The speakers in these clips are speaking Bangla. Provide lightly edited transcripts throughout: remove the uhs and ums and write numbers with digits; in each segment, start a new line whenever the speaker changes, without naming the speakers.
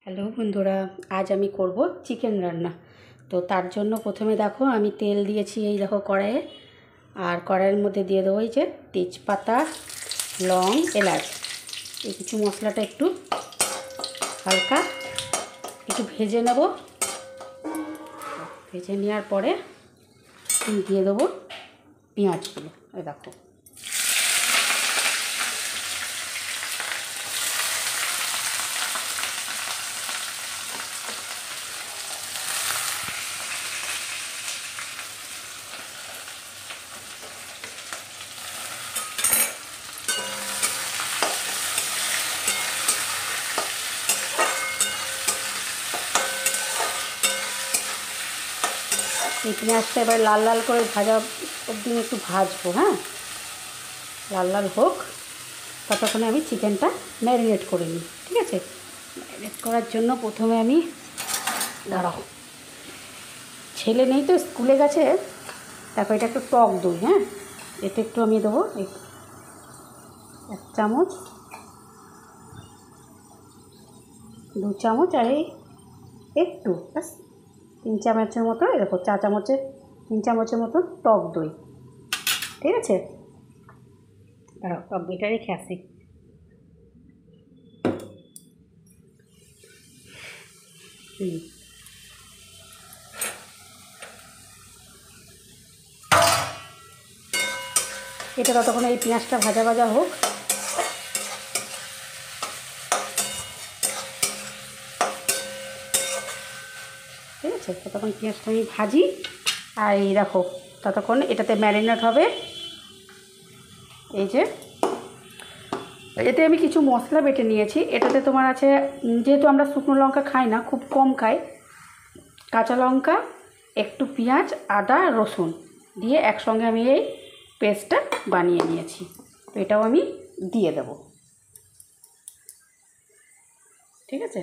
হ্যালো বন্ধুরা, আজ আমি করব চিকেন রান্না। তো তার জন্য প্রথমে দেখো আমি তেল দিয়েছি, এই দেখো কড়াইয়ে। আর কড়াইয়ের মধ্যে দিয়ে দেবো এই যে তেজপাতা, লং, এলাচ, এই কিছু মশলাটা একটু হালকা একটু ভেজে নেব। ভেজে নেওয়ার পরে দিয়ে দেবো পেঁয়াজগুলো। এই দেখো এই পেঁয়াজটা এবার লাল লাল করে ভাজা অবধি একটু ভাজবো। হ্যাঁ, লাল লাল হোক, ততক্ষণে আমি চিকেনটা ম্যারিনেট করে নিই। ঠিক আছে, ম্যারিনেট করার জন্য প্রথমে আমি দাঁড়াও, ছেলে নেই তো, স্কুলে গেছে। তারপর এটা একটু টক দই। হ্যাঁ, এতে একটু আমি দেবো এক চামচ, 2 চামচ, আর এই একটু ব্যাস 3 চামচের মতো, এরকম 3 চামচের মতো টক দই। ঠিক আছে, দাঁড়াও, টক দইটা রেখে আসি। এটা ততক্ষণ এই পেঁয়াজটা ভাজা ভাজা হোক। ঠিক আছে, ততক্ষণ পেঁয়াজটা আমি ভাজি। আর এই দেখো ততক্ষণ এটাতে ম্যারিনেট হবে। এই যে এতে আমি কিছু মশলা বেটে নিয়েছি। এটাতে তোমার আছে, যেহেতু আমরা শুকনো লঙ্কা খাই না, খুব কম খাই, কাঁচা লঙ্কা, একটু পেঁয়াজ, আদা, রসুন দিয়ে একসঙ্গে আমি এই পেস্টটা বানিয়ে নিয়েছি। তো এটাও আমি দিয়ে দেব। ঠিক আছে,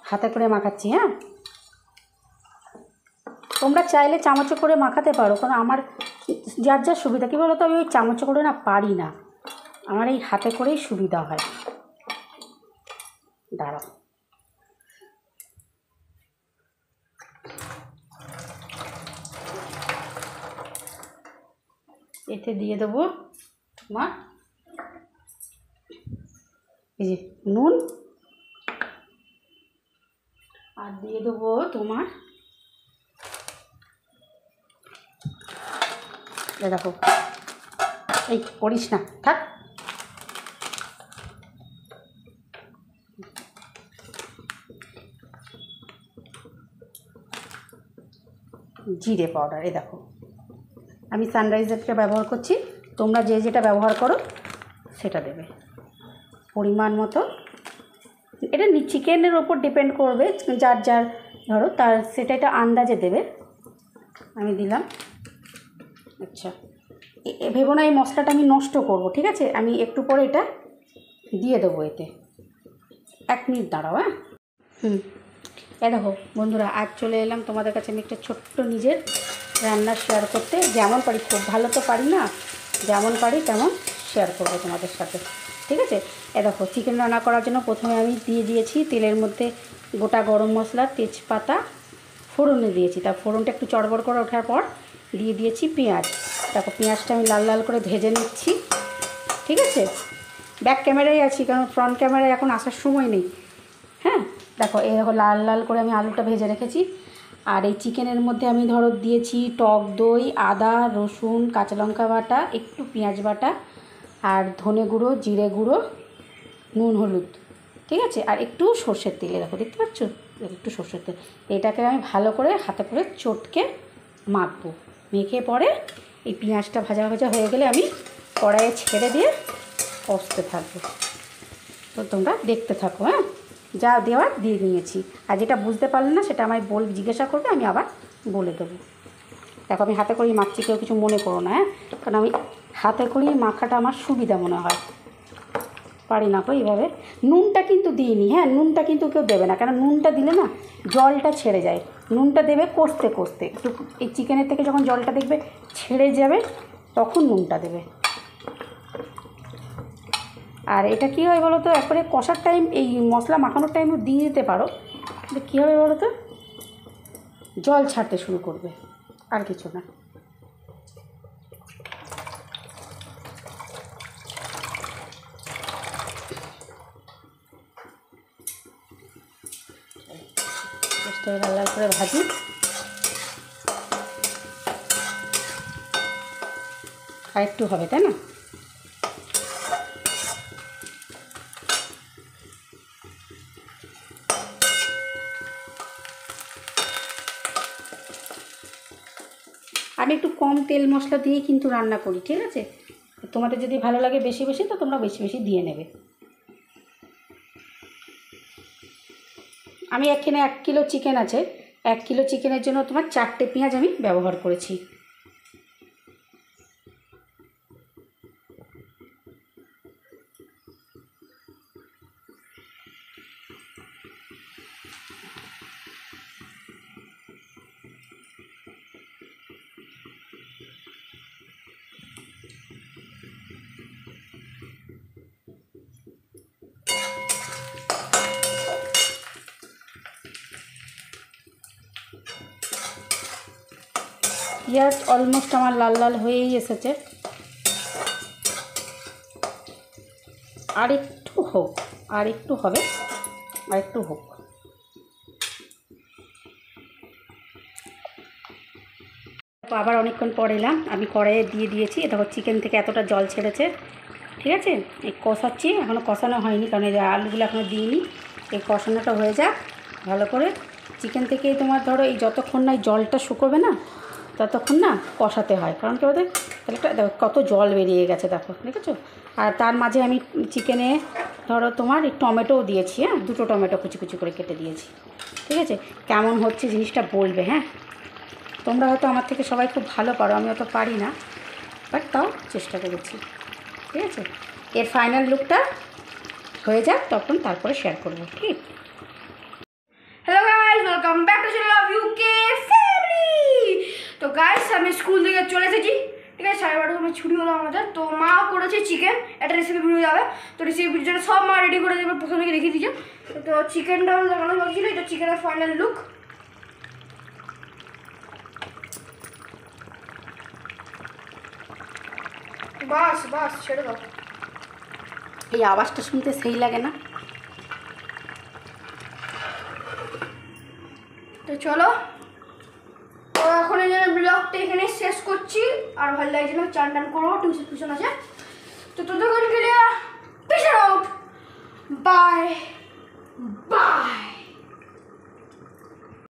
হাতে করে মাখাচ্ছি। হ্যাঁ, তোমরা চাইলে চামচে করে মাখাতে পারো, কারণ আমার যার যার সুবিধা। কী বলো তো, আমি ওই চামচে করে না পারি না, আমার এই হাতে করেই সুবিধা হয়। দাঁড়াও, এতে দিয়ে দেবো তোমার এই যে নুন, আর দিয়ে দেবো তোমার দেখো, এই করিস না, থাক, জিরে পাউডার। এই দেখো আমি সানরাইজারটা ব্যবহার করছি, তোমরা যে যেটা ব্যবহার করো সেটা দেবে পরিমাণ মতো। এটা চিকেনের ওপর ডিপেন্ড করবে, যার যার ধরো তার সেটা এটা আন্দাজে দেবে। আমি দিলাম। আচ্ছা, ভেবো না এই মশলাটা আমি নষ্ট করব। ঠিক আছে, আমি একটু পরে এটা দিয়ে দেবো এতে। 1 মিনিট দাঁড়াও। হ্যাঁ, এ দেখো বন্ধুরা, আজ চলে এলাম তোমাদের কাছে আমি একটা ছোট্ট নিজের রান্না শেয়ার করতে। যেমন পারি, খুব ভালো তো পারি না, যেমন পারি তেমন শেয়ার করবো তোমাদের সাথে। ঠিক আছে, এ দেখো চিকেন রান্না করার জন্য প্রথমে আমি দিয়ে দিয়েছি তেলের মধ্যে গোটা গরম মশলা, তেজপাতা ফোড়নে দিয়েছি। তার ফোড়নটা একটু চড়বড় করে ওঠার পর দিয়ে দিয়েছি পেঁয়াজ। দেখো পেঁয়াজটা আমি লাল লাল করে ভেজে নিচ্ছি। ঠিক আছে, ব্যাক ক্যামেরায় আছি, কারণ ফ্রন্ট ক্যামেরায় এখন আসার সময় নেই। হ্যাঁ, দেখো এই দেখো লাল লাল করে আমি আলুটা ভেজে রেখেছি। আর এই চিকেনের মধ্যে আমি ধরো দিয়েছি টক দই, আদা, রসুন, কাঁচা লঙ্কা বাটা, একটু পেঁয়াজ বাটা, আর ধনে গুঁড়ো, জিরে গুঁড়ো, নুন, হলুদ। ঠিক আছে, আর একটু সর্ষের তেল। দেখো, দেখতে পাচ্ছ, একটু সর্ষের তেল। এটাকে আমি ভালো করে হাতে করে চটকে মাখবো। মেখে পরে এই পেঁয়াজটা ভাজা ভাজা হয়ে গেলে আমি কড়াইয়ে ছেড়ে দিয়ে কষতে থাকবো। তো তোমরা দেখতে থাকো। হ্যাঁ, যা দেওয়ার দিয়ে নিয়েছি, আর যেটা বুঝতে পারলে না সেটা আমায় জিজ্ঞাসা করবে, আমি আবার বলে দেবো। দেখো আমি হাতে করেই মাখছি, কেউ কিছু মনে করো না। হ্যাঁ, কারণ আমি হাতে করেই মাখাটা আমার সুবিধা মনে হয়, পারি না তো এইভাবে। নুনটা কিন্তু দিইনি। হ্যাঁ, নুনটা কিন্তু কেউ দেবে না, কেন নুনটা দিলে না জলটা ছেড়ে যায়। নুনটা দেবে কষতে কষতে, একটু এই চিকেনের থেকে যখন জলটা দেখবে ছেড়ে যাবে তখন নুনটা দেবে। আর এটা কী হয় বলো তো, একবারে কষার টাইম, এই মশলা মাখানোর টাইমও দিয়ে দিতে পারো, কিন্তু কী হবে বলো তো, জল ছাড়তে শুরু করবে, আর কিছু না। লাল লাল করে ভাজি। আর একটু হবে, তাই না? আমি একটু কম তেল মশলা দিয়ে কিন্তু রান্না করি, ঠিক আছে? তোমাদের যদি ভালো লাগে বেশি বেশি, তো তোমরা বেশি বেশি দিয়ে নেবে। আমি এখানে 1 কিলো চিকেন আছে, 1 কিলো চিকেনের জন্য তোমার 4টে পেঁয়াজ আমি ব্যবহার করেছি। পেঁয়াজ অলমোস্ট আমার লাল লাল হয়েই এসেছে, আর একটু হোক, আর একটু হবে, আর একটু হোক। আবার অনেকক্ষণ পর এলাম, আমি কড়াইয়ে দিয়ে দিয়েছি, দেখো চিকেন থেকে এতটা জল ছেড়েছে, ঠিক আছে? এই কষাচ্ছি, এখনও কষানো হয়নি কারণ এই আলুগুলো এখনও দিইনি। এই কষানোটা হয়ে যাক ভালো করে। চিকেন থেকে তোমার ধরো এই যতক্ষণ না এই জলটা শুকোবে না, ততক্ষণ না কষাতে হয়, কারণ কি বলতে, তাহলে দেখো কত জল বেরিয়ে গেছে, দেখো, দেখেছো? আর তার মাঝে আমি চিকেনে ধরো তোমার এই টমেটোও দিয়েছি, হ্যাঁ, 2টো টমেটো কুচি কুচি করে কেটে দিয়েছি, ঠিক আছে? কেমন হচ্ছে জিনিসটা বলবে, হ্যাঁ? তোমরা হয়তো আমার থেকে সবাই খুব ভালো পারো, আমি অত পারি না, বাট তাও চেষ্টা করেছি, ঠিক আছে? এর ফাইনাল লুকটা হয়ে যাক, তখন তারপরে শেয়ার করবো, ঠিক?
Hello guys, welcome back to channel of UK family. तो गाइस আমি স্কুল থেকে চলে এসেছি, ঠিক আছে? 12:30 সময় ছুটি হলো আমাদের। তো মা করেছে চিকেন, একটা রেসিপি ভিডিও যাবে, তো রেসিপি ভিডিওর জন্য সব মা রেডি করে দেবে, প্রথম থেকে দেখিয়ে দিয়েছে। তো চিকেনটা দেখানো হয়েছিল, এটা চিকেনের ফাইনাল লুক। বাস বাস ছেড়ে দাও,
এই আওয়াজটা শুনতে সেই লাগে না?
তো চলো, তো এখন এই জন্য ব্লগটা এখানে শেষ করছি। আর ভালো লাগছে না, চান টান করো, টিউশন আছে। তো ততক্ষণ গেলে পিস আউট, বাই।